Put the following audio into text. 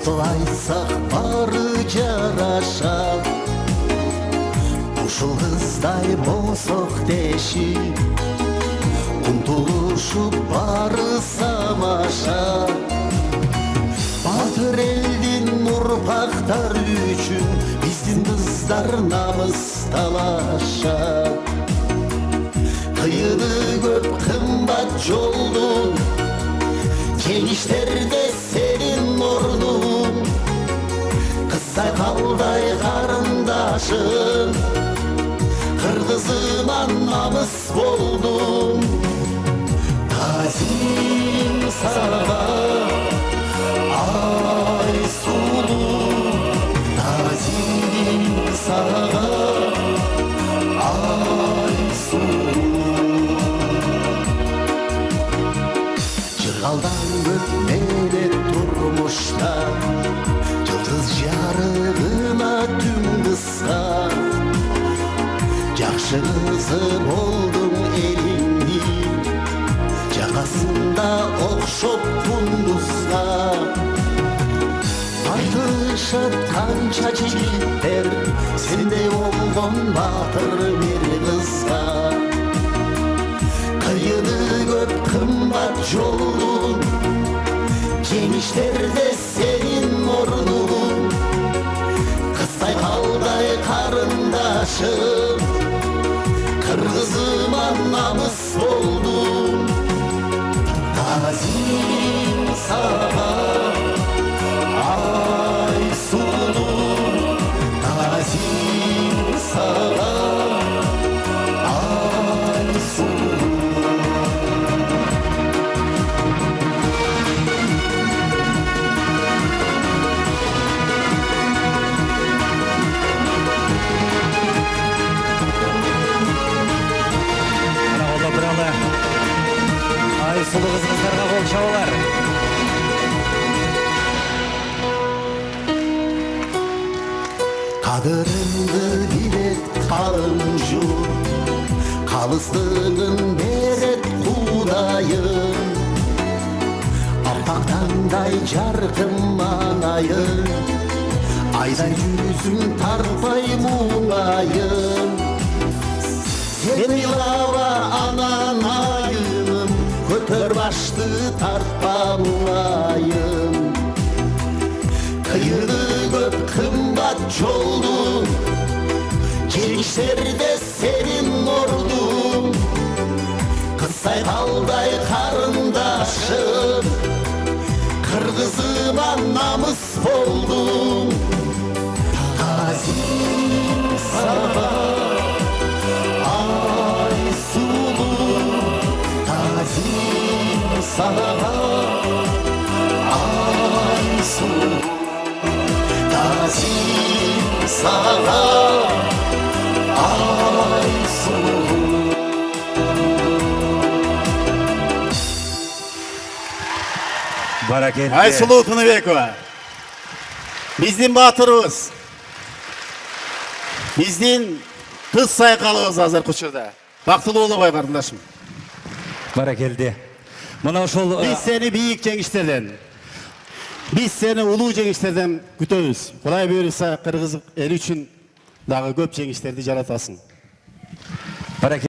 айтсақ бары жараша. Ушул кыздай болсок деши, умтулушуп бары самаша. Батыр элдин урпактары үчүн биздин кыздар намыс талаша. Кыйыны көп кымбат жолдун, жеңиштерде сенин орнуң. Кыздай калдай карындашым, кыргызыма намыс болдум. Тазим сага ай сулуу, тазим сага ай сулуу. Жыргалдан көп мелек турмушта, жылдыз жарыгына түн кыска. Жакшы кызы болдуң элиңдин, жакасында окшоп кундузга. Айтышат канча жигиттер, сендей болгон батыр бир кызга. Кыйыны көп кымбат жолдун, жеңиштерде сенин орнуң. Кыздай калдай карындашым, кыргызыма намыс болдум. Тазим сага ай сулуу, тазим сага ай сулуу. Ай сулуу кызыңыздарга кол чабуулар. Кадырыңды билет калың журт, калыстыгын берет Кудайым. Аппак таңдай жаркын маңайым, айдай жүзүң тарпай муңайым. Сен ыйлаба анан айым, көтөр башты тартпа муңайым. Кыйыны көп кымбат жолдун, жеңиштерде сенин ордуң. Кыздай калдай карындашым, кыргызыма намыс болдуң. Тазим сага ай сулуу, тазим сага ай сулуу, тазим сага ай сулуу. Баракелде. Айсулуу Тыныбекова, биздин батырыбыз, биздин кыз сайкалыбыз азыркы учурда. Бактылуу болобой карындашым. Баракелде. Мына ошол Биз сени бийик жеңиштерден, биз сени улуу жеңиштерден күтөбүз. Кудай буйруса кыргыз эли үчүн дагы көп жеңиштерди жаратасың. баракелде.